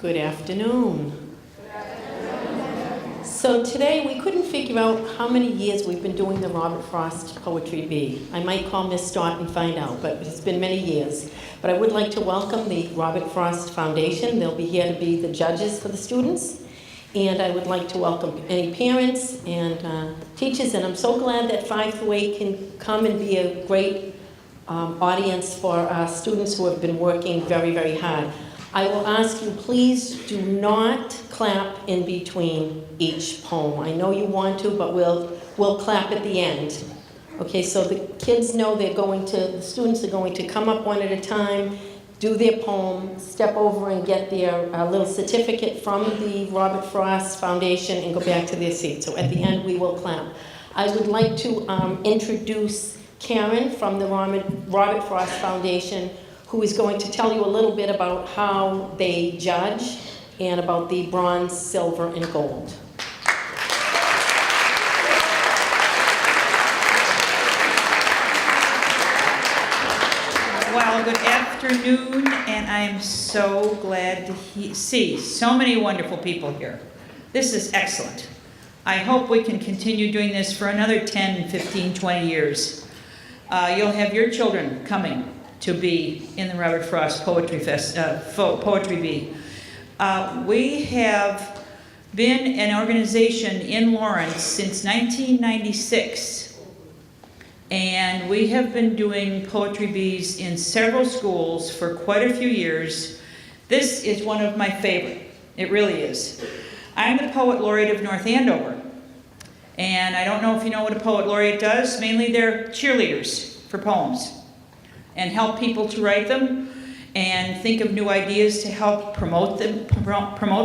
Good afternoon. So today we couldn't figure out how many years we've been doing the Robert Frost Poetry Bee. I might call Miss Stott and find out, but it's been many years. But I would like to welcome the Robert Frost Foundation. They'll be here to be the judges for the students. And I would like to welcome any parents and teachers. And I'm so glad that 5 through 8 can come and be a great audience for our students who have been working very, very hard. I will ask you, please do not clap in between each poem. I know you want to, but we'll clap at the end. Okay, so the kids know the students are going to come up one at a time, do their poem, step over and get their little certificate from the Robert Frost Foundation and go back to their seat. So at the end, we will clap. I would like to introduce Karen from the Robert Frost Foundation, who is going to tell you a little bit about how they judge and about the bronze, silver, and gold. Well, good afternoon, and I am so glad to see so many wonderful people here. This is excellent. I hope we can continue doing this for another 10, 15, 20 years. You'll have your children coming to be in the Robert Frost Poetry Bee. We have been an organization in Lawrence since 1996, and we have been doing poetry bees in several schools for quite a few years. This is one of my favorite. It really is. I'm the Poet Laureate of North Andover, and I don't know if you know what a Poet Laureate does. Mainly they're cheerleaders for poems and help people to write them and think of new ideas to help promote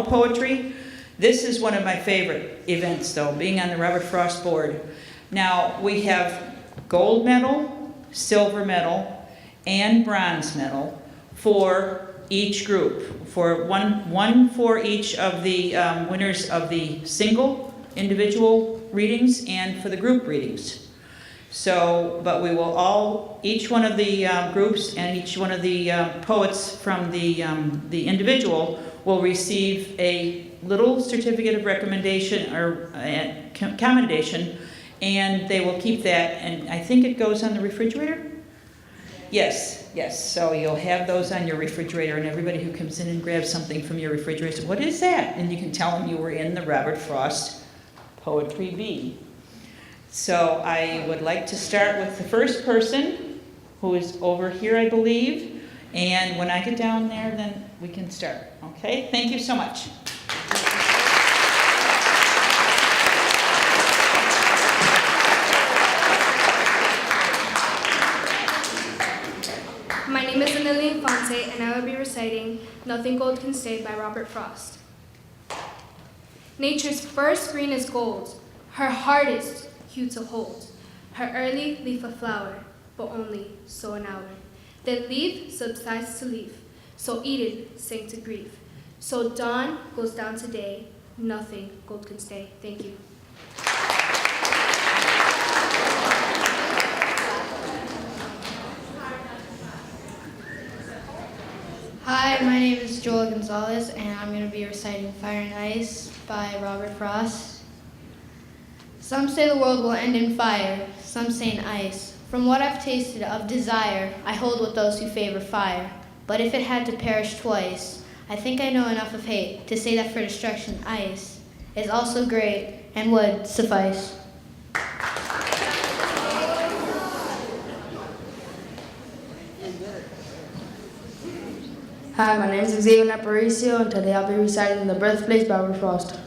poetry. This is one of my favorite events, though, being on the Robert Frost board. Now, we have gold medal, silver medal, and bronze medal for each group, for one for each of the winners of the single individual readings and for the group readings. So, but we will each one of the groups and each one of the poets from the individual will receive a little certificate of recommendation or commendation, and they will keep that, and I think it goes on the refrigerator? Yes, yes, so you'll have those on your refrigerator, and everybody who comes in and grabs something from your refrigerator says, "What is that?" And you can tell them you were in the Robert Frost Poetry Bee. So I would like to start with the first person, who is over here, I believe. And when I get down there, then we can start. Okay? Thank you so much. My name is Amelia Fonte, and I will be reciting Nothing Gold Can Stay by Robert Frost. Nature's first green is gold, her hardest hue to hold. Her early leaf a flower, but only so an hour. Then leaf subsides to leaf, so Eden sank to grief. So dawn goes down to day, nothing gold can stay. Thank you. Hi, my name is Joel Gonzalez, and I'm going to be reciting Fire and Ice by Robert Frost. Some say the world will end in fire, some say in ice. From what I've tasted of desire, I hold with those who favor fire. But if it had to perish twice, I think I know enough of hate to say that for destruction ice is also great and would suffice. Hi, my name is Xavier Aparicio, and today I'll be reciting The Birthplace by Robert Frost.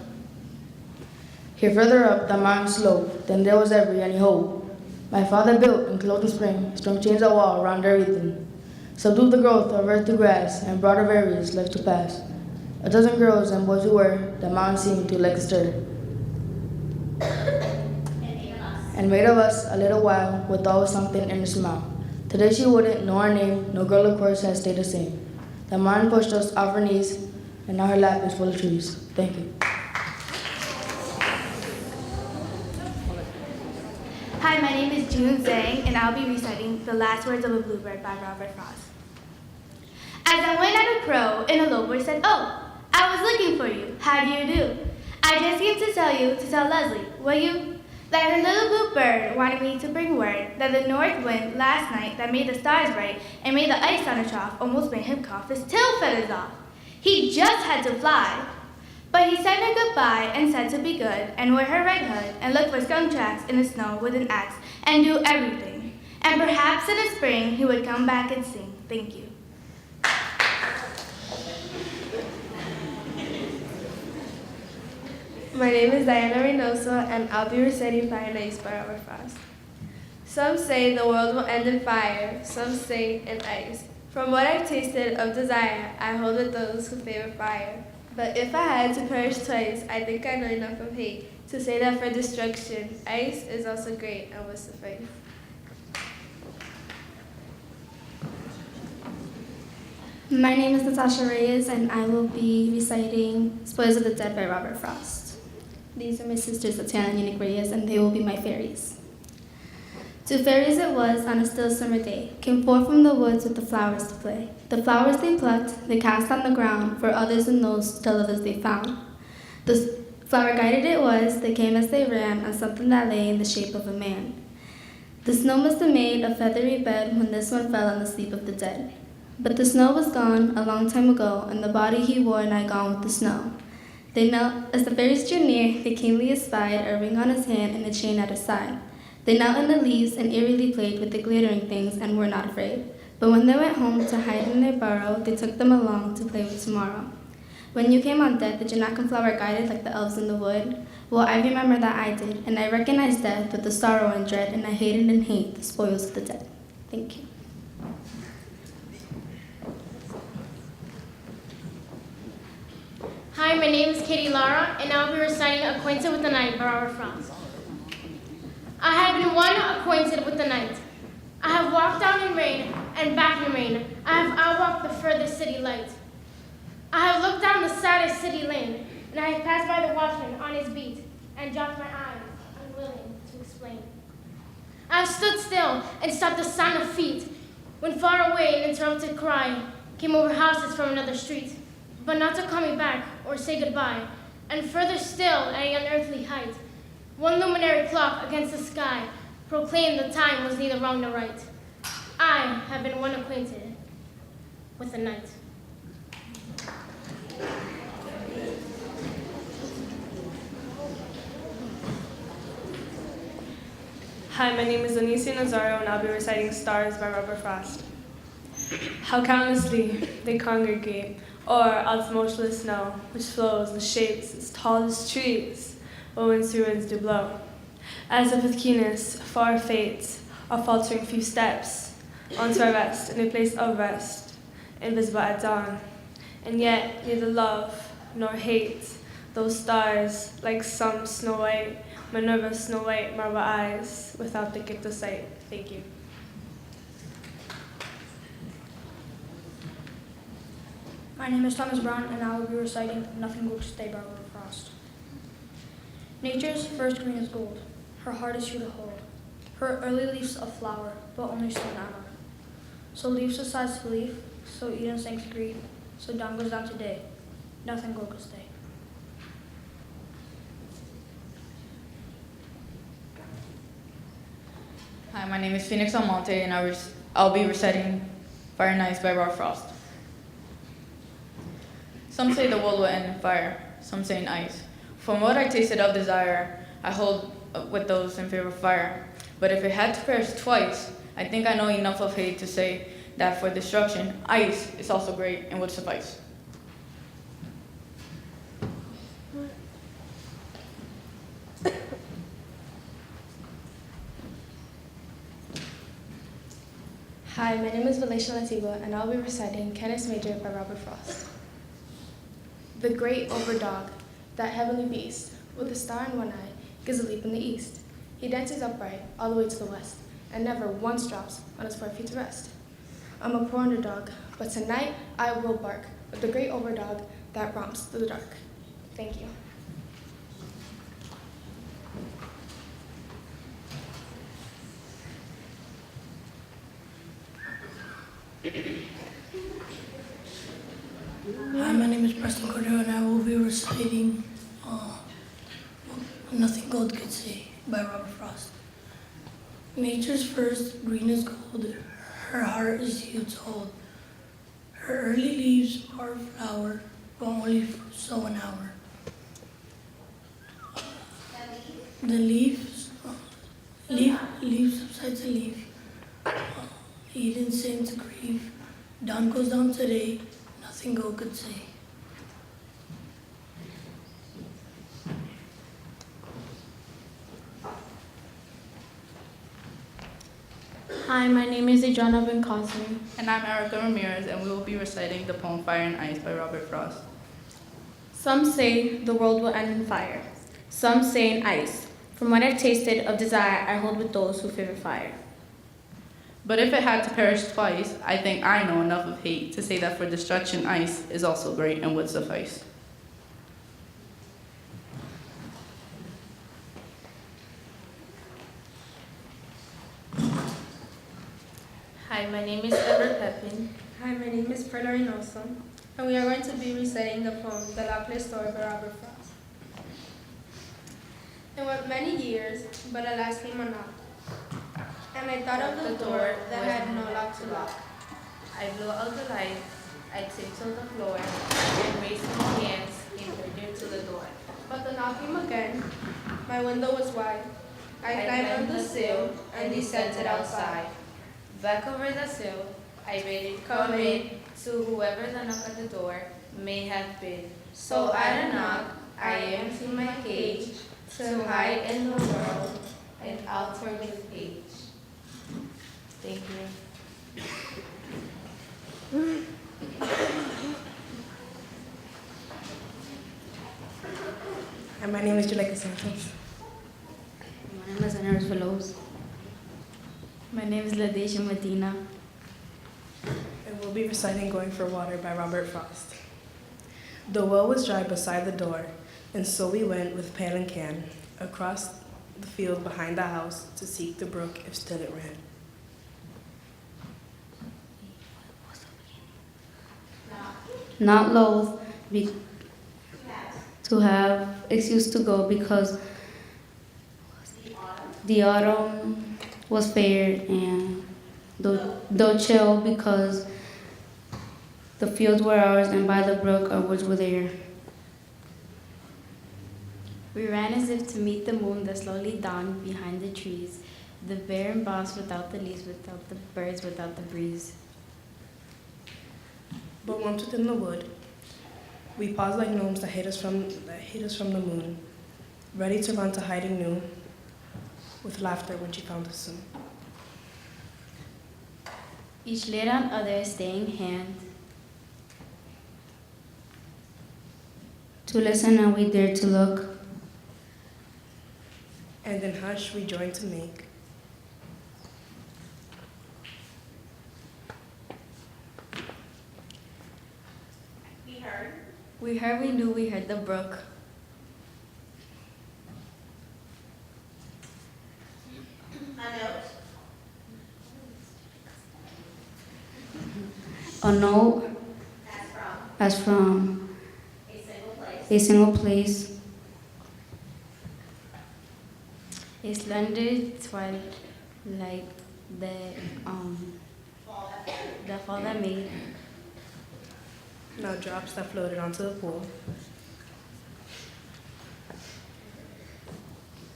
Here further up the mountain slope, than there was ever any hope. My father built and closed the spring, strung chains of wall around everything, subdued the growth of earth to grass, and brought of areas left to pass. A dozen girls and boys who were, the mountain seemed to like a stir. And made of us a little while, with always something in her smile. Today she wouldn't know our name, no girl of course has stayed the same. The mountain pushed us off our knees, and now her lap is full of trees. Thank you. Hi, my name is June Zhang, and I'll be reciting The Last Words of a Bluebird by Robert Frost. As I went at a crow, and a low voice said, "Oh, I was looking for you. How do you do? I just came to tell you to tell Leslie, will you? That her little blue bird wanted me to bring word that the north wind last night that made the stars bright and made the ice on the trough almost made him cough his tail feathers off. He just had to fly. But he said her goodbye and said to be good and wear her red hood and look for skunk tracks in the snow with an axe and do everything. And perhaps in the spring he would come back and sing. Thank you. My name is Diana Reynoso, and I'll be reciting Fire and Ice by Robert Frost. Some say the world will end in fire, some say in ice. From what I've tasted of desire, I hold with those who favor fire. But if I had to perish twice, I think I know enough of hate to say that for destruction, ice is also great and will suffice. My name is Natasha Reyes, and I will be reciting Spoils of the Dead by Robert Frost. These are my sisters, Tatiana and Unique Reyes, and they will be my fairies. Two fairies it was on a still summer day, came forth from the woods with the flowers to play. The flowers they plucked, they cast on the ground, for others and those still others they found. The flower guided it was, they came as they ran on something that lay in the shape of a man. The snow must have made a feathery bed when this one fell on the sleep of the dead. But the snow was gone a long time ago, and the body he wore nigh gone with the snow. They knelt, as the fairies drew near, they keenly espied a ring on his hand and a chain at his side. They knelt in the leaves and eerily played with the glittering things and were not afraid. But when they went home to hide in their burrow, they took them along to play with tomorrow. When you came on death, did you not come flower guided like the elves in the wood? Well, I remember that I did, and I recognized death with the sorrow and dread, and I hated and hate the spoils of the dead. Thank you. Hi, my name is Katie Lara, and I'll be reciting Acquainted with the Night by Robert Frost. I have been one acquainted with the night. I have walked down in rain and back in rain. I have outwalked the furthest city light. I have looked down the saddest city lane, and I have passed by the watchman on his beat and dropped my eyes, unwilling to explain. I have stood still and stopped the sound of feet when far away an interrupted cry came over houses from another street, but not to call me back or say goodbye. And further still, at an unearthly height, one luminary clock against the sky proclaimed the time was neither wrong nor right. I have been one acquainted with the night. Hi, my name is Anicia Nazario, and I'll be reciting Stars by Robert Frost. How countlessly they congregate o'er Earth's motionless snow, which flows in shapes as tall as trees, but whence the winds do blow. As if with keenness, far fates are faltering few steps onto our rest, in a place of rest, invisible at dawn. And yet, neither love nor hate, those stars, like some snow white, Minerva's snow white marble eyes, without the gift of sight. Thank you. My name is Thomas Brown, and I will be reciting Nothing Will Stay by Robert Frost. Nature's first green is gold, her heart is true to hold. Her early leaves a flower, but only soon hour. So leaf subsides to leaf, so Eden sinks to grief, so dawn goes down to day. Nothing will stay. Hi, my name is Phoenix Almonte, and I'll be reciting Fire and Ice by Robert Frost. Some say the world will end in fire, some say in ice. From what I tasted of desire, I hold with those in favor of fire. But if it had to perish twice, I think I know enough of hate to say that for destruction, ice is also great and would suffice. Hi, my name is Valencia Latiba, and I'll be reciting Canis Major by Robert Frost. The great overdog, that heavenly beast, with a star in one eye, gives a leap in the east. He dances upright all the way to the west, and never once drops on his 4 feet to rest. I'm a poor underdog, but tonight I will bark with the great overdog that romps through the dark. Thank you. Hi, my name is Preston Cordero, and I will be reciting Nothing Gold Could Say by Robert Frost. Nature's first, green as gold, her heart is huge hold. Her early leaves are a flower, but only so an hour. The leaf subsides a leaf. Eden sings grief. Dawn goes down today, nothing gold could say. Hi, my name is Adriana Bencosme. And I'm Erica Ramirez, and we will be reciting the poem Fire and Ice by Robert Frost. Some say the world will end in fire. Some say in ice. From what I've tasted of desire, I hold with those who favor fire. But if it had to perish twice, I think I know enough of hate to say that for destruction ice is also great and would suffice. Hi, my name is Ever Pepin. Hi, my name is Perla Reynoso, and we are going to be reciting the poem The LPS-TV by Robert Frost. It went many years, but at last came a knock, and I thought of the door that had no lock to lock. I blew out the light, I tiptoed the floor, and raising my hands came near to the door. But the knock came again. My window was wide. I climbed on the sill and descended outside. Back over the sill, I waited, come in, to whoever the knock at the door may have been. So at a knock, I emptied my cage to hide in the world and alter with age. Thank you. And my name is Juleka Santos. My name is Anaris Veloz. My name is Ladesha Medina. And we'll be reciting Going for Water by Robert Frost. The well was dry beside the door, and so we went with pan and can across the field behind the house to seek the brook if still it ran. Not loath to have excuse to go because the autumn was fair and though chill because the fields were ours and by the brook our woods were there. We ran as if to meet the moon that slowly dawned behind the trees, the barren boughs without the leaves, without the birds, without the breeze. But once within the wood, we paused like gnomes that hid us from the moon, ready to run to hiding new, with laughter when she found us soon. Each laid on other's staying hand. To listen and we dared to look. And in hush we joined to make We heard, we knew, we heard the brook. A note as from a single place. A slender twilight like the fall that made. now drops that floated onto the pool,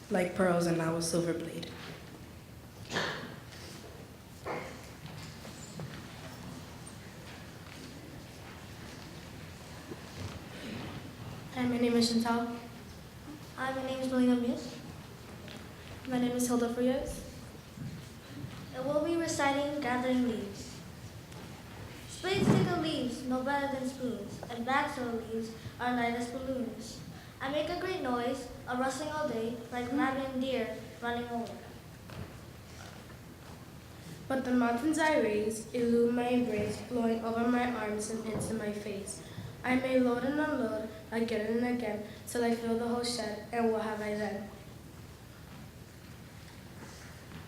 like pearls and now a silver blade. Hi, my name is Chantal. Hi, my name is Melina Mies. My name is Hilda Frias. And we'll be reciting Gathering Leaves. Spades think of leaves no better than spoons, and bags of leaves are light as balloons. I make a great noise, a rustling all day, like rabbit and deer running away. But the mountains I raise elude my embrace, blowing over my arms and into my face. I may load and unload again and again, till I fill the whole shed, and what have I then?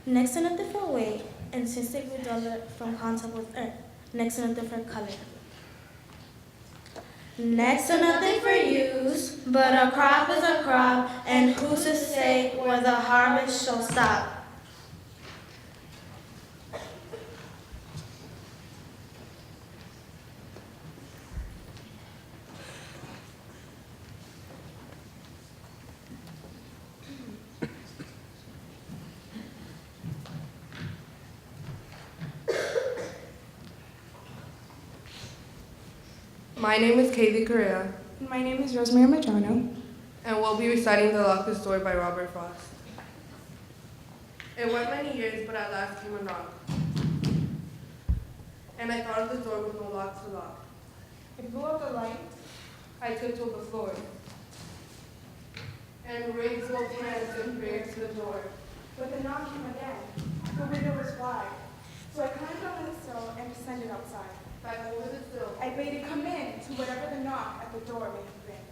Next in a different way, and since they grew duller from contact with earth, next in a different color. Next to nothing for use, but a crop is a crop, and who's to say where the harvest shall stop? My name is Katie Correa. And my name is Rosemary Madrano. And we'll be reciting The Lock the Door by Robert Frost. It went many years, but at last came a knock. And I thought of the door with no lock to lock. It blew out the light. I tiptoed the floor. And raised both hands in prayer to the door. But the knock came again. The window was wide. So I climbed over the sill and descended outside. Back over the sill. I bade it come in to whatever the knock at the door may have been.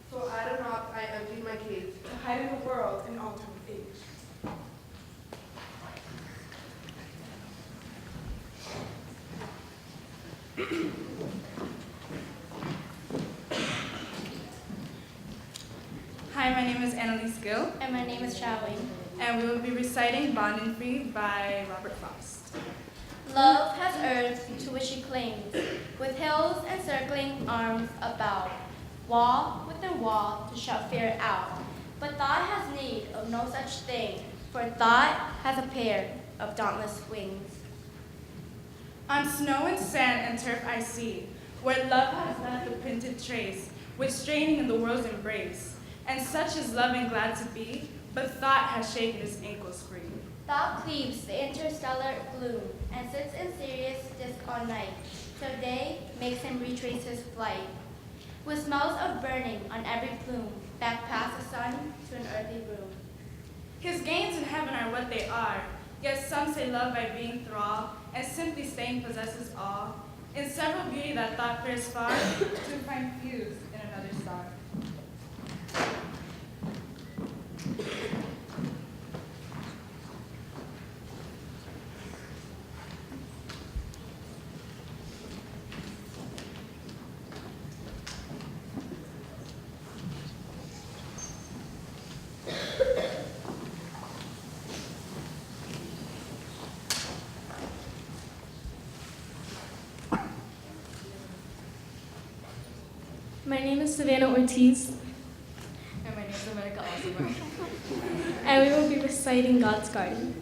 So at a knock, I emptied my cage. To hide in the world an alternate age. Hi, my name is Annalise Gill. And my name is Xiaowing. And we will be reciting Bond and Free by Robert Frost. Love has earth to which she clings, with hills encircling arms about. Wall within wall to shut fear out. But thought has need of no such thing, for thought has a pair of dauntless wings. On snow and sand and turf I see, where love has left the printed trace, with straining in the world's embrace. And such is love and glad to be, but thought has shaken his ankles free. Thought cleaves the interstellar gloom, and sits in serious disk all night, till day makes him retrace his flight. With smells of burning on every plume, back past the sun to an earthly room. His gains in heaven are what they are, yet some say love by being thrall, and simply staying possesses awe. In several beauty that thought fares far, to find fused in another star. My name is Savannah Ortiz, And my name is America Osmer. and we will be reciting God's Garden.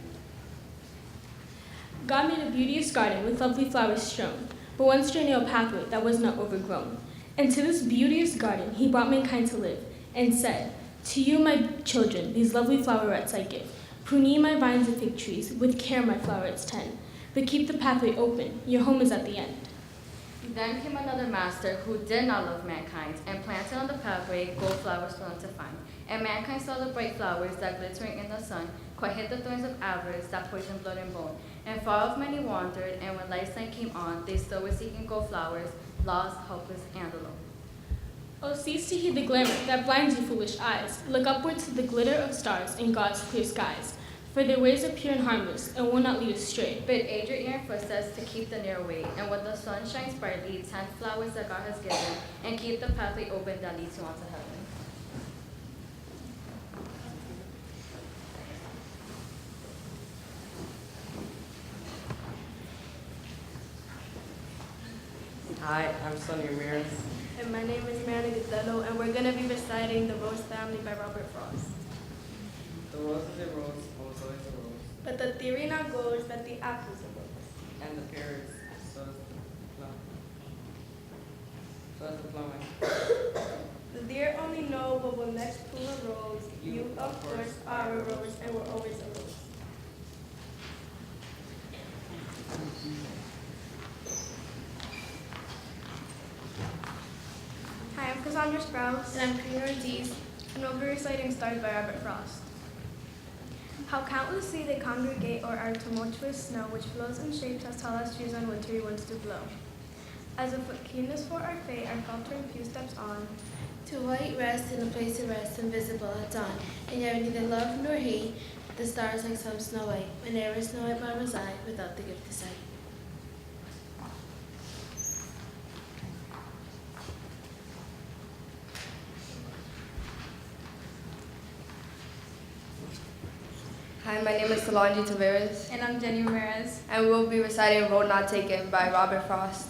God made a beauteous garden with lovely flowers strewn, but one straight narrow pathway that was not overgrown. And to this beauteous garden he brought mankind to live, and said, "To you, my children, these lovely flowerets I give. Prune ye my vines and fig trees, with care my flowerets tend. But keep the pathway open, your home is at the end." Then came another master who did not love mankind, and planted on the pathway gold flowers for them to find. And mankind saw the bright flowers that glittering in the sun quite hid the thorns of avarice that poison blood and bone. And far off many wandered, and when life's night came on, they still were seeking gold flowers, lost, helpless, and alone. Oh, cease to heed the glamour that blinds you foolish eyes. Look upward to the glitter of stars in God's clear skies. For their ways are pure and harmless, and will not lead astray. But aid your ear and footsteps to keep the narrow way, and when the sun shines brightly, tend flowers that God has given, and keep the pathway open that leads you onto heaven. Hi, I'm Sonny Ramirez. And my name is Mariana Gazzetto, and we're going to be reciting The Rose Family by Robert Frost. The rose is a rose, also is a rose. But the theory now goes that the apple's a rose. And the pear is, so is the plum. So is the plum. The deer only know what will next prove a rose. You, of course, are a rose, and were always a rose. Hi, I'm Cassandra Sprouse. And I'm Karina Ortiz, and we'll be reciting Stars by Robert Frost. How countlessly they congregate o'er our tumultuous snow, which flows in shapes as tall as trees on wintry winds do blow. As if with keenness for our fate are faltering few steps on, To white rest in a place of rest invisible at dawn, and yet neither love nor hate, the stars like some snow white, whenever snow white man reside, without the gift of sight. Hi, my name is Solange Taveras. And I'm Jenny Ramirez. And we'll be reciting Road Not Taken by Robert Frost.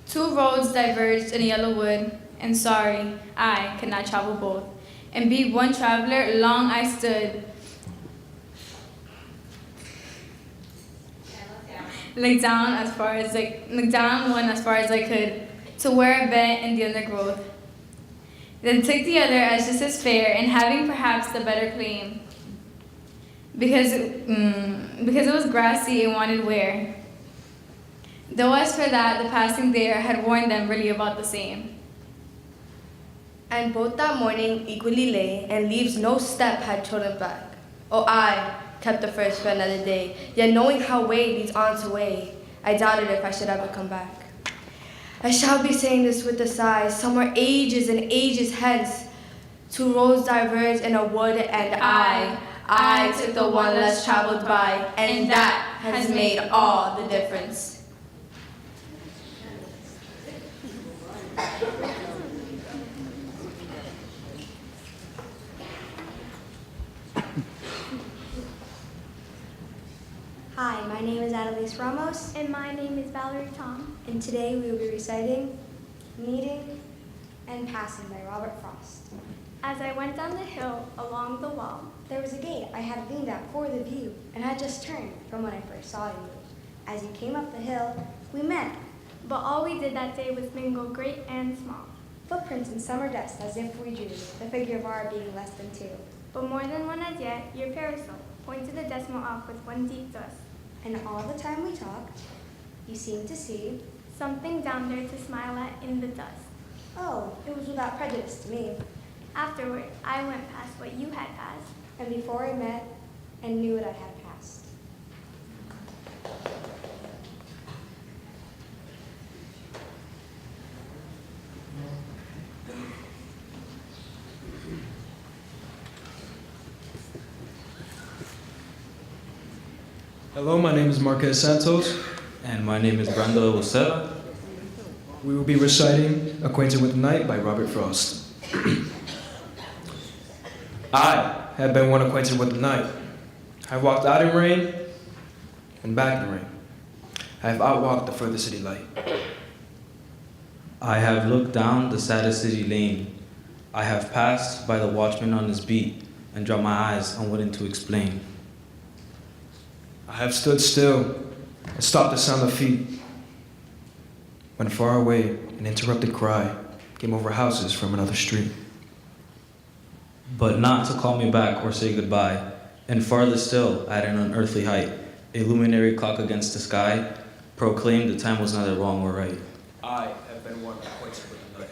Two roads diverged in a yellow wood, and sorry, I could not travel both. And be one traveler, long I stood. Looked down one as far as I could, to where I bent in the undergrowth. Then took the other as just as fair, and having perhaps the better claim. Because it was grassy and wanted wear. Though as for that, the passing there had warned them really about the same. And both that morning equally lay, and leaves no step had trodden back. Oh, I kept the first for another day, yet knowing how way leads on to way, I doubted if I should ever come back. I shall be saying this with a sigh, somewhere ages and ages hence, two roads diverged in a wood, and I took the one less traveled by, and that has made all the difference. Hi, my name is Adelise Ramos. And my name is Valerie Tom. And today we will be reciting Meeting and Passing by Robert Frost. As I went down the hill along the wall, there was a gate I had leaned at for the view, and had just turned from when I first saw you. As you came up the hill, we met. But all we did that day was mingle great and small. Footprints in summer dust as if we drew, the figure of our being less than two. But more than one as yet, your parasol pointed the decimal off with one deep dust. And all the time we talked, you seemed to see something down there to smile at in the dust. Oh, it was without prejudice to me. Afterward, I went past what you had passed. And before I met and knew what I had passed. Hello, my name is Marquez Santos. And my name is Brando Lucera. We will be reciting Acquainted with the Night by Robert Frost. I have been one acquainted with the night. I have walked out in rain and back in rain. I have outwalked the further city light. I have looked down the saddest city lane. I have passed by the watchman on his beat and dropped my eyes unwilling to explain. I have stood still and stopped the sound of feet, when far away an interrupted cry came over houses from another street. But not to call me back or say goodbye, and farther still, at an unearthly height, a luminary clock against the sky proclaimed the time was neither wrong or right. I have been one acquainted with the night.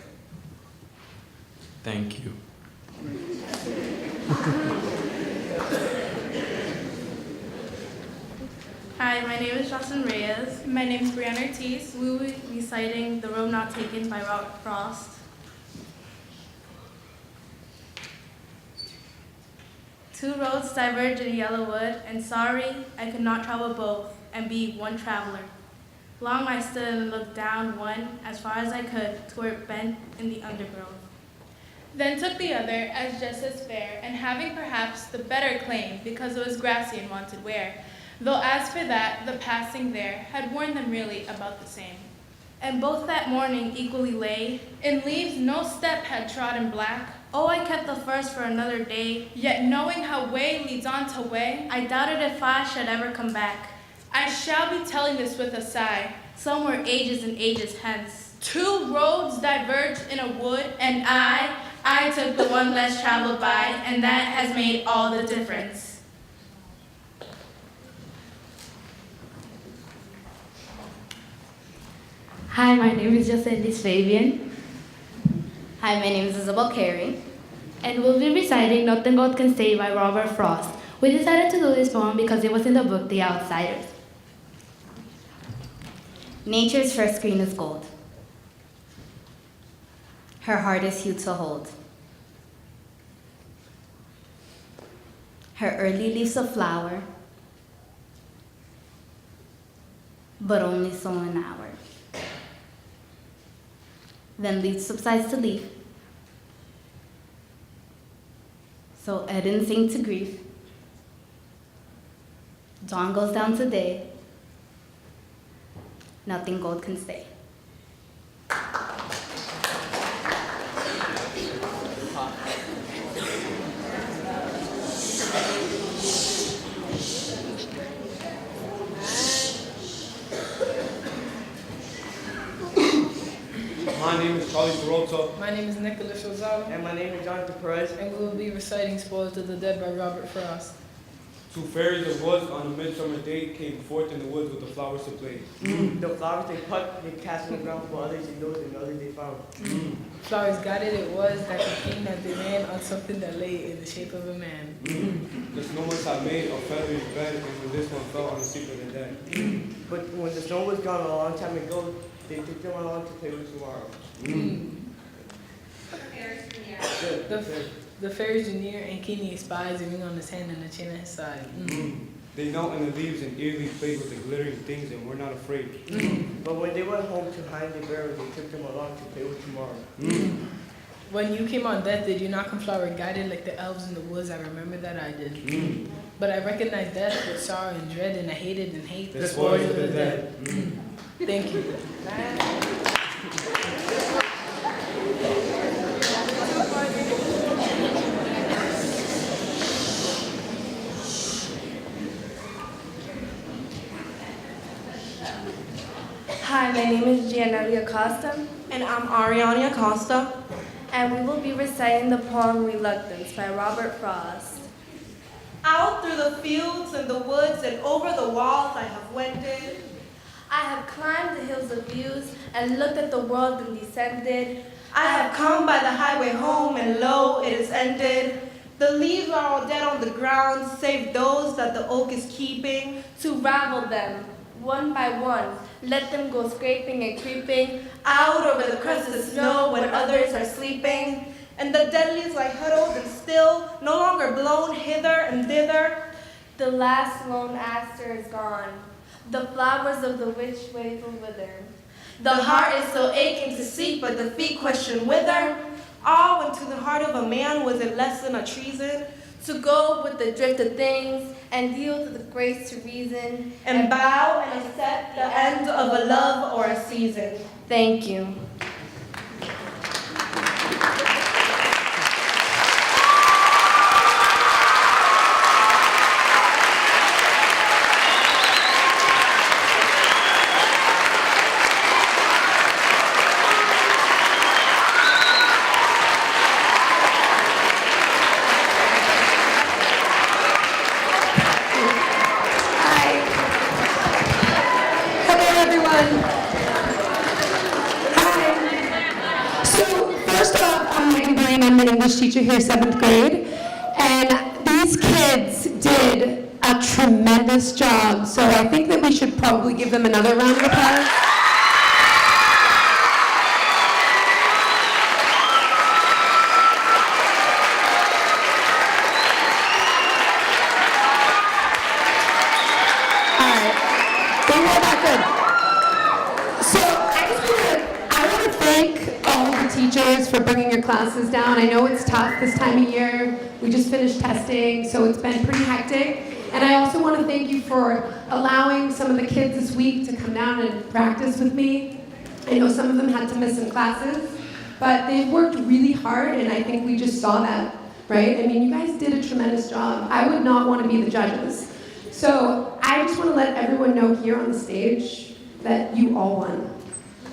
Thank you. Hi, my name is Jocelyn Reyes. My name is Brianna Ortiz. We will be reciting The Road Not Taken by Robert Frost. Two roads diverge in a yellow wood, and sorry, I could not travel both and be one traveler. Long I stood and looked down one as far as I could to where it bent in the undergrowth. Then took the other as just as fair, and having perhaps the better claim because it was grassy and wanted wear. Though as for that, the passing there had warned them really about the same. And both that morning equally lay, in leaves no step had trodden black. Oh, I kept the first for another day, yet knowing how way leads on to way, I doubted if I should ever come back. I shall be telling this with a sigh, somewhere ages and ages hence. Two roads diverged in a wood, and I took the one less traveled by, and that has made all the difference. Hi, my name is Jocelyn Fabian. Hi, my name is Isabel Carey. And we'll be reciting Nothing God Can Say by Robert Frost. We decided to do this poem because it was in the book The Outsiders. Nature's first green is gold. Her heart is hued to hold. Her early leaves a flower, but only so an hour. Then leaf subsides to leaf. So Eden sink to grief. Dawn goes down to day. Nothing gold can stay. My name is Charlie Peralta. My name is Nicholas Rosado. And my name is Jonathan Perez. And we will be reciting Spoils of the Dead by Robert Frost. Two fairies of woods on a midsummer day came forth in the woods with the flowers to play. The flowers they plucked, they cast on the ground, for others they knowed and others they found. Flowers guided it was that the king that they ran on something that lay in the shape of a man. The snowman had made a feathery bed, and when this one fell on the sleep of the dead. But when the snow was gone a long time ago, they took them along to play with tomorrow. The fairies drew near and keenly spies a ring on his hand and a chain at his side. They knelt in the leaves and eagerly played with the glittering things and were not afraid. But when they went home to hide their barrels, they took them along to play with tomorrow. When you came on death, did you not come flower guided like the elves in the woods? I remember that I did. But I recognized death with sorrow and dread, and I hated and hate the spoils of the dead. Thank you. Hi, my name is Gianelli Acosta. And I'm Ariane Acosta. And we will be reciting the poem Reluctance by Robert Frost. Out through the fields and the woods and over the walls I have wended. I have climbed the hills of views and looked at the world and descended. I have come by the highway home and lo, it is ended. The leaves are all dead on the ground, save those that the oak is keeping. To ravel them, one by one, let them go scraping and creeping out over the crust of snow when others are sleeping. And the dead leaves lie huddled and still, no longer blown hither and thither. The last lone aster is gone. The flowers of the witch wave will wither. The heart is still aching to seek, but the feet question whither. Ah, when to the heart of a man was it less than a treason to go with the drift of things and yield to the grace to reason and bow and accept the end of a love or a season. Thank you. I'm an English teacher here, 7th grade, and these kids did a tremendous job, so I think that we should probably give them another round of applause. All right, they were that good. So I want to thank all the teachers for bringing your classes down. I know it's tough this time of year. We just finished testing, so it's been pretty hectic. And I also want to thank you for allowing some of the kids this week to come down and practice with me. I know some of them had to miss some classes, but they've worked really hard, and I think we just saw that, right? I mean, you guys did a tremendous job. I would not want to be the judges. So I just want to let everyone know here on the stage that you all won.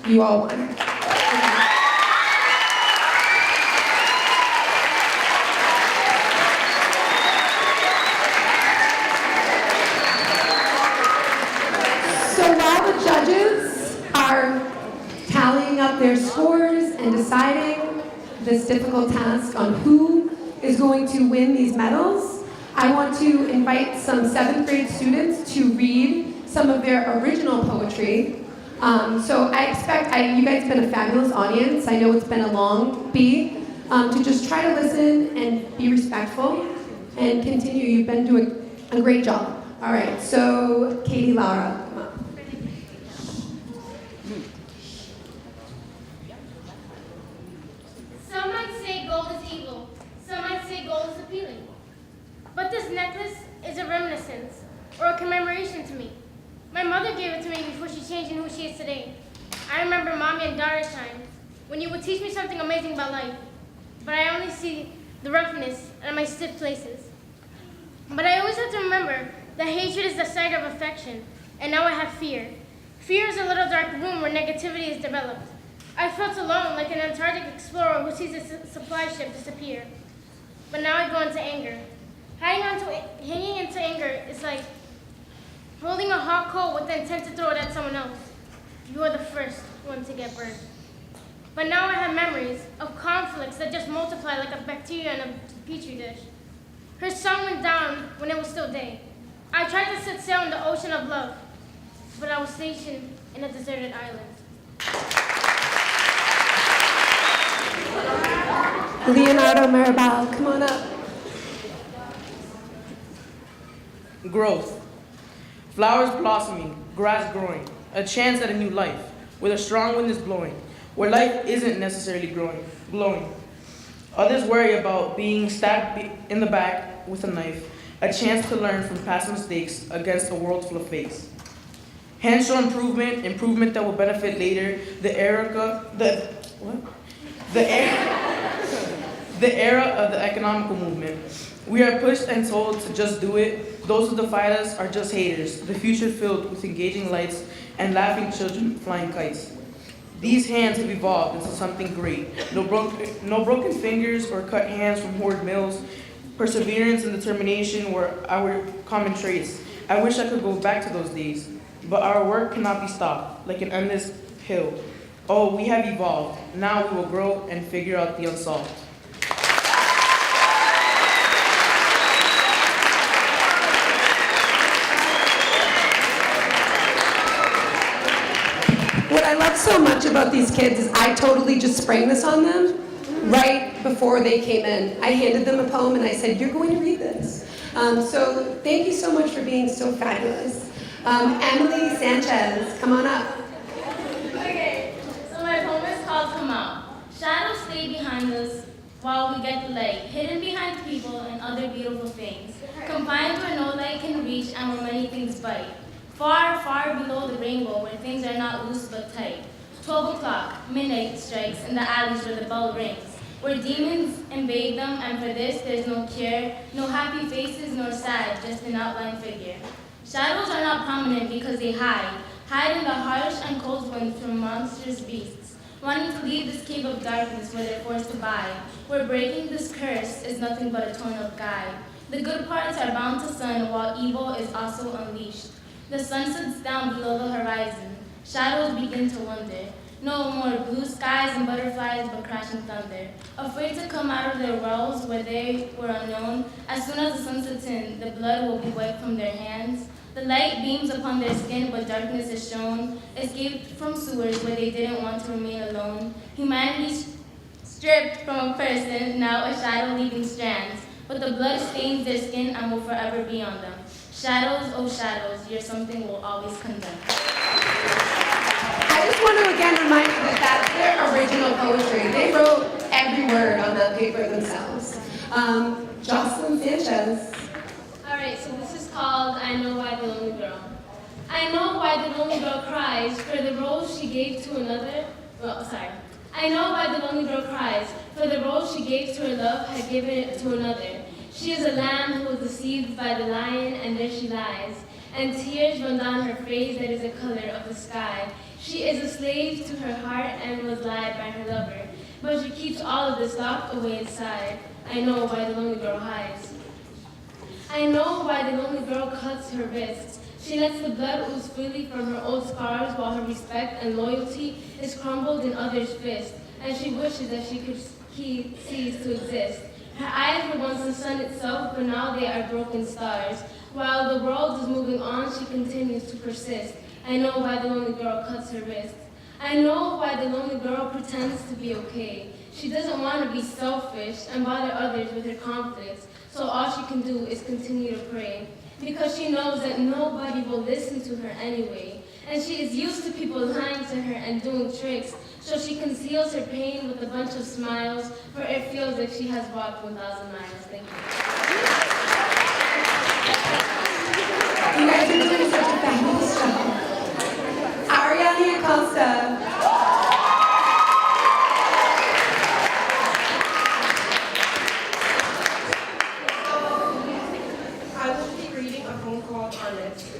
You all won. So while the judges are tallying up their scores and deciding this difficult task on who is going to win these medals, I want to invite some 7th grade students to read some of their original poetry. So I expect, you guys have been a fabulous audience. I know it's been a long beat. To just try to listen and be respectful and continue. You've been doing a great job. All right, so Katie, Laura, come up. Some might say gold is evil. Some might say gold is appealing. But this necklace is a reminiscence or a commemoration to me. My mother gave it to me before she changed into who she is today. I remember mommy and daughter times when you would teach me something amazing about life, but I only see the roughness and my stiff places. But I always have to remember that hatred is the site of affection, and now I have fear. Fear is a little dark room where negativity is developed. I felt alone, like an Antarctic explorer who sees a supply ship disappear. But now I go into anger. Hanging into anger is like holding a hot coal with the intent to throw it at someone else. You are the first one to get burned. But now I have memories of conflicts that just multiply like a bacteria in a petri dish. Her sun went down when it was still day. I tried to set sail in the ocean of love, but I was stationed in a deserted island. Leonardo Marabal, come on up. Growth. Flowers blossoming, grass growing, a chance at a new life, where the strong wind is blowing, where life isn't necessarily glowing. Others worry about being stabbed in the back with a knife, a chance to learn from past mistakes against a world full of fakes. Hands show improvement that will benefit later, the era of the economical movement. We are pushed and told to just do it. Those who defy us are just haters. The future filled with engaging lights and laughing children flying kites. These hands have evolved into something great. No broken fingers or cut hands from hoard mills. Perseverance and determination were our common traits. I wish I could go back to those days, but our work cannot be stopped, like an endless hill. Oh, we have evolved. Now we will grow and figure out the unsolved. What I love so much about these kids is I totally just sprang this on them right before they came in. I handed them a poem and I said, you're going to read this. So thank you so much for being so fabulous. Emily Sanchez, come on up. Okay, so my poem is called Come Out. Shadows stay behind us while we get the light, hidden behind people and other beautiful things, confined where no light can reach and where many things bite. Far, far below the rainbow where things are not loose but tight. 12 o'clock, midnight strikes in the alleys where the bell rings, where demons invade them, and for this there's no cure, no happy faces nor sad, just an outline figure. Shadows are not prominent because they hide in the harsh and cold winds from monstrous beasts, wanting to leave this cave of darkness where they're forced to bide, where breaking this curse is nothing but a torn-up guide. The good parts are bound to sun, while evil is also unleashed. The sun sits down below the horizon. Shadows begin to wonder. No more blue skies and butterflies, but crashing thunder. Afraid to come out of their wells where they were unknown, as soon as the sun sets in, the blood will be wiped from their hands. The light beams upon their skin, but darkness is shown. Escaped from sewers where they didn't want to remain alone. Humanity stripped from a person, now a shadow leaving strands. But the blood stains their skin and will forever be on them. Shadows, oh shadows, you're something we'll always condemn. I just want to again remind you that that's their original poetry. They wrote every word on that paper themselves. Jocelyn Sanchez. All right, so this is called I Know Why the Lonely Girl. I know why the lonely girl cries for the rose she gave to another. I know why the lonely girl cries for the rose she gave to her love had given it to another. She is a lamb who was deceived by the lion, and there she lies. And tears run down her face that is the color of the sky. She is a slave to her heart and was lied by her lover. But she keeps all of this locked away inside. I know why the lonely girl hides. I know why the lonely girl cuts her wrists. She lets the blood ooze freely from her old scars while her respect and loyalty is crumbled in others' fists. And she wishes that she could cease to exist. Her eyes were once the sun itself, but now they are broken stars. While the world is moving on, she continues to persist. I know why the lonely girl cuts her wrists. I know why the lonely girl pretends to be okay. She doesn't want to be selfish and bother others with her conflicts, so all she can do is continue to pray. Because she knows that nobody will listen to her anyway. And she is used to people lying to her and doing tricks, so she conceals her pain with a bunch of smiles, for it feels like she has walked 1,000 miles. Thank you. a poem called Our Lips.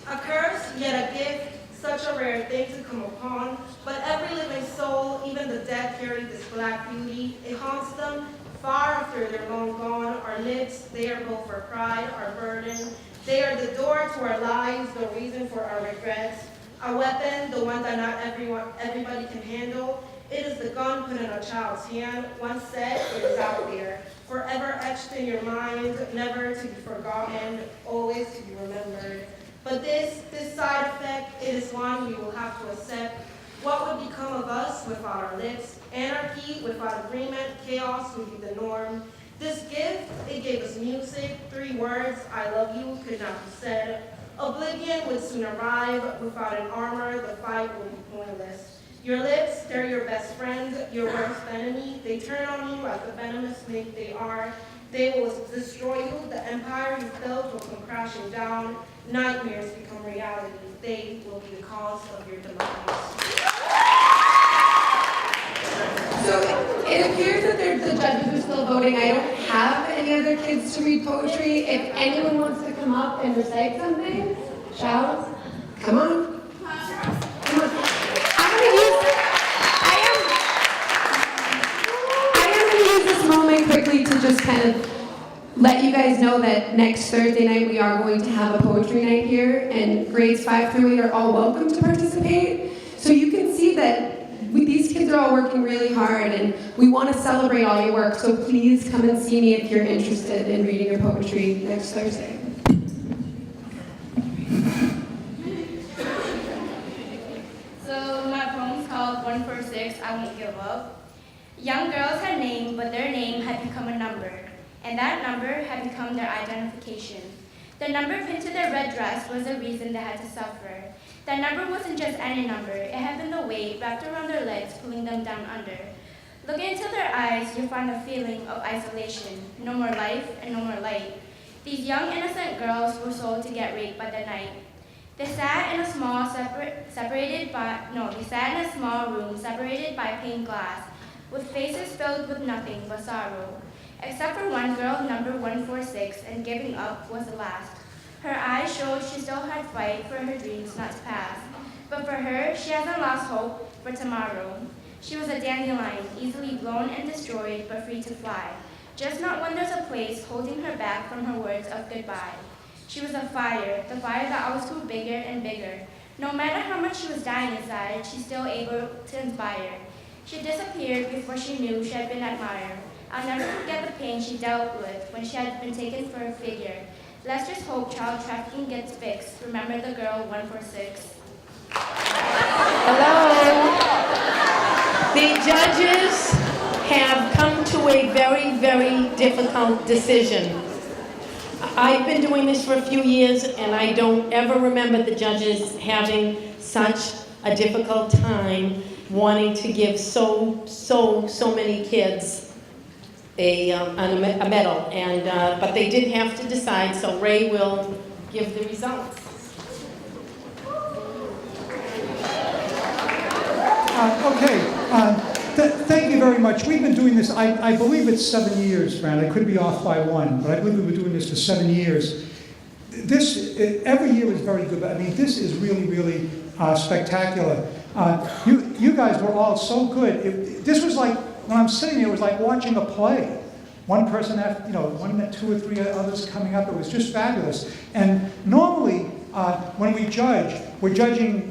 A curse, yet a gift, such a rare thing to come upon, but every living soul, even the dead, carry this black beauty. It haunts them far after they're long gone. Our lips, they are both our pride, our burden. They are the door to our lives, the reason for our regrets. A weapon, the one that not everybody can handle. It is the gun put in a child's hand. Once said, it is out there, forever etched in your mind, never to be forgotten, always to be remembered. But this side effect, it is one we will have to accept. What would become of us without our lips? Anarchy without agreement, chaos would be the norm. This gift, it gave us music, 3 words, I love you, could not be said. Oblivion would soon arrive, without an armor, the fight would be pointless. Your lips, they're your best friend, your worst enemy. They turn on you as the venomous snake they are. They will destroy you, the empire you built will come crashing down. Nightmares become reality. They will be the cause of your demise. So it appears that the judges are still voting. I don't have any other kids to read poetry. If anyone wants to come up and recite something, shout. Come on. Come on. I am going to use this moment quickly to just kind of let you guys know that next Thursday night we are going to have a poetry night here, and grades 5 through 8 are all welcome to participate. So you can see that these kids are all working really hard, and we want to celebrate all your work. So please come and see me if you're interested in reading your poetry next Thursday. So my poem's called 146, I Won't Give Up. Young girls had names, but their name had become a number, and that number had become their identification. The number pinned to their red dress was the reason they had to suffer. That number wasn't just any number, it had been the weight wrapped around their legs, pulling them down under. Looking into their eyes, you'll find a feeling of isolation, no more life and no more light. These young innocent girls were sold to get raped by the night. They sat in a small room separated by pane glass, with faces filled with nothing but sorrow. Except for one girl, number 146, and giving up was the last. Her eyes showed she still had fight for her dreams not to pass. But for her, she hasn't lost hope for tomorrow. She was a dandelion, easily blown and destroyed, but free to fly. Just not when there's a place holding her back from her words of goodbye. She was a fire, the fire that always grew bigger and bigger. No matter how much she was dying inside, she's still able to inspire. She disappeared before she knew she had been admired. I'll never forget the pain she dealt with when she had been taken for a figure. Let's just hope child trafficking gets fixed. Remember the girl 146. Hello. The judges have come to a very, very difficult decision. I've been doing this for a few years, and I don't ever remember the judges having such a difficult time wanting to give so many kids a medal, but they did have to decide, so Ray will give the results. Thank you very much. We've been doing this, I believe it's 7 years, Brad. I could be off by 1, but I believe we've been doing this for 7 years. This, every year is very good, but I mean, this is really, really spectacular. You guys were all so good. This was like, when I'm sitting here, it was like watching a play. One person after, 2 or 3 others coming up. It was just fabulous. And normally, when we judge, we're judging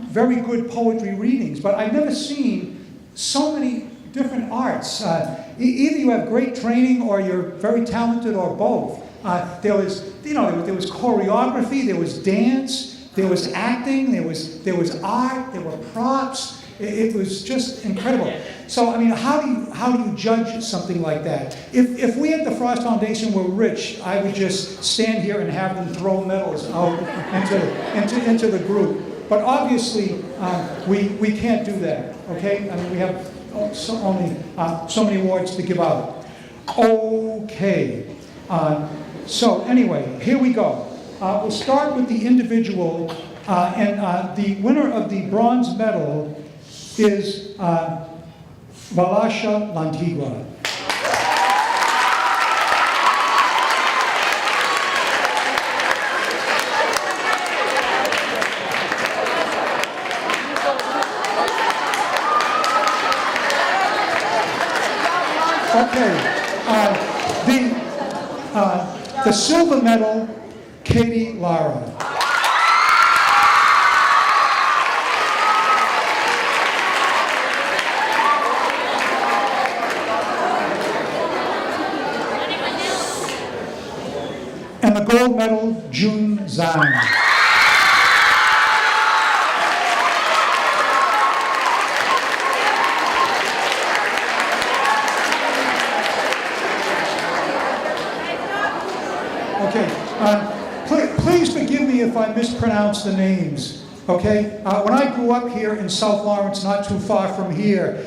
very good poetry readings, but I've never seen so many different arts. Either you have great training, or you're very talented, or both. There was choreography, there was dance, there was acting, there was art, there were props. It was just incredible. So, I mean, how do you judge something like that? If we at the Frost Foundation were rich, I would just stand here and have them throw medals out into the group. But obviously, we can't do that. Okay? I mean, we have only so many awards to give out. Okay. So anyway, here we go. We'll start with the individual, and the winner of the bronze medal is Valasha Lantigua. Okay. The silver medal, Katie Lara. And the gold medal, June Zhang. Okay, please forgive me if I mispronounce the names. Okay, when I grew up here in South Lawrence, not too far from here,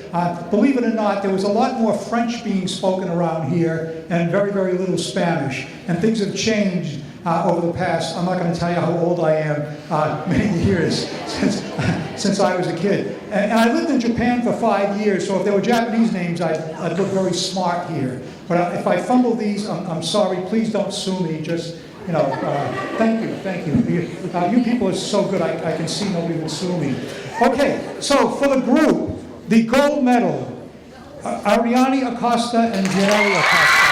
believe it or not, there was a lot more French being spoken around here and very, very little Spanish. And things have changed over the past, I'm not going to tell you how old I am, many years since I was a kid. And I lived in Japan for 5 years, so if there were Japanese names, I'd look very smart here. But if I fumble these, I'm sorry. Please don't sue me. Just, thank you. You people are so good, I can see nobody would sue me. Okay, so for the group, the gold medal, Ariane Acosta and Gianelli Acosta.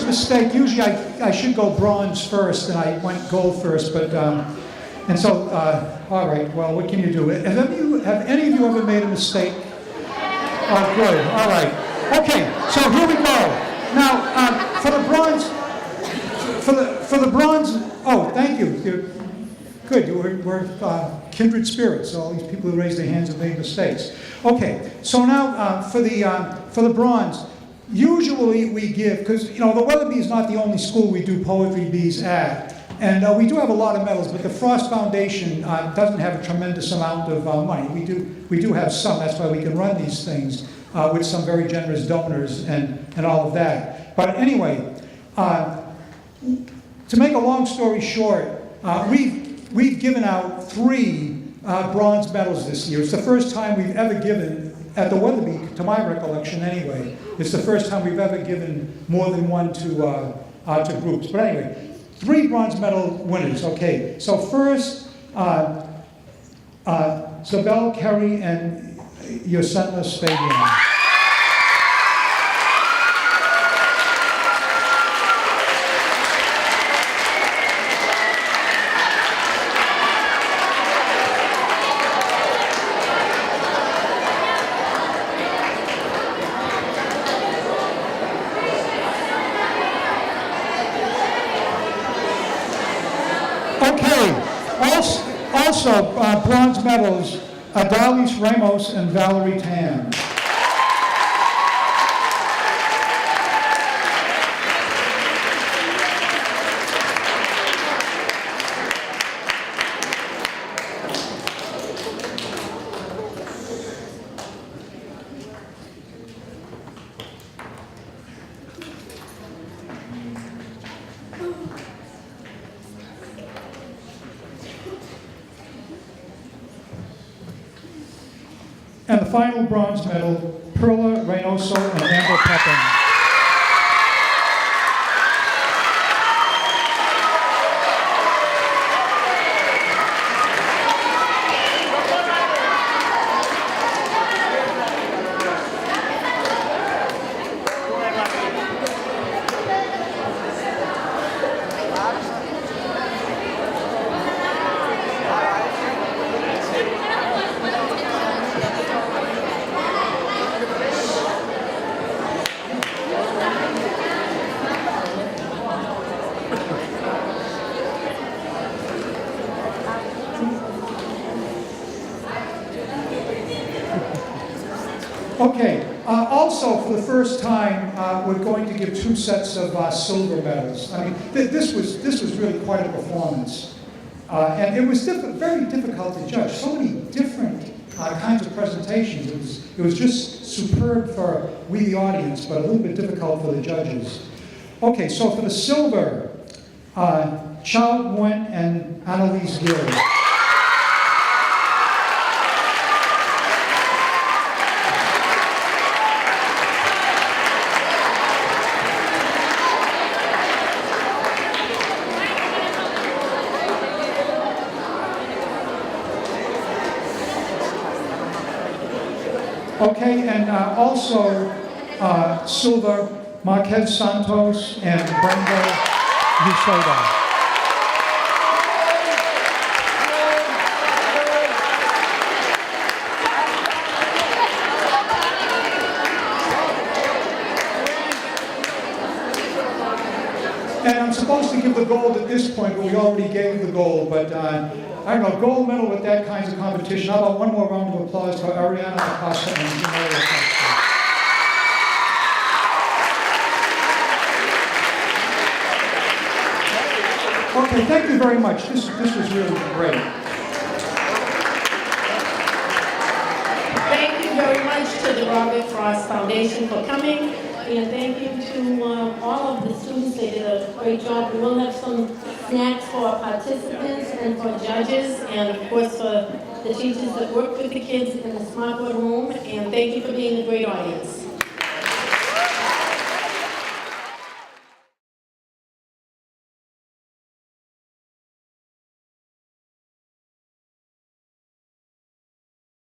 Mistake. Usually I should go bronze first, and I went gold first. But and so all right. Well, what can you do? Have any of you ever made a mistake? Oh, good. All right. Okay. So here we go. Now for the bronze. Oh, thank you. You're good. We're kindred spirits. All these people who raise their hands have made mistakes. Okay. So now for the bronze. Usually we give, because the Wetherbee is not the only school we do poetry bees at, and we do have a lot of medals, but the Frost Foundation doesn't have a tremendous amount of money. We do have some, that's why we can run these things with some very generous donors and all of that. But anyway, to make a long story short, we've given out 3 bronze medals this year. It's the first time we've ever given, at the Wetherbee, to my recollection anyway, it's the first time we've ever given more than one to groups. But anyway, 3 bronze medal winners. Okay, so first, Zabel Kerry and Yosenla Stadium. Also, bronze medals, Adalis Ramos and Valerie Tan. And the final bronze medal, Perla Reynoso and Amber Pepin. Okay, also for the first time, we're going to give 2 sets of silver medals. I mean, this was really quite a performance. And it was very difficult to judge. So many different kinds of presentations. It was just superb for we, the audience, but a little bit difficult for the judges. Okay, so for the silver, Chow Nguyen and Annalise Gill. Okay, and also silver, Marquez Santos and Brenda Usoda. And I'm supposed to give the gold at this point, but we already gave the gold. But I don't know, gold medal with that kinds of competition. How about one more round of applause for Ariana Acosta and Genoa Acosta. Okay, thank you very much. This was really great. Thank you very much to the Robert Frost Foundation for coming, and thank you to all of the students. They did a great job. We will have some snacks for participants and for judges, and of course for the teachers that work with the kids in the Smart Board room, and thank you for being a great audience.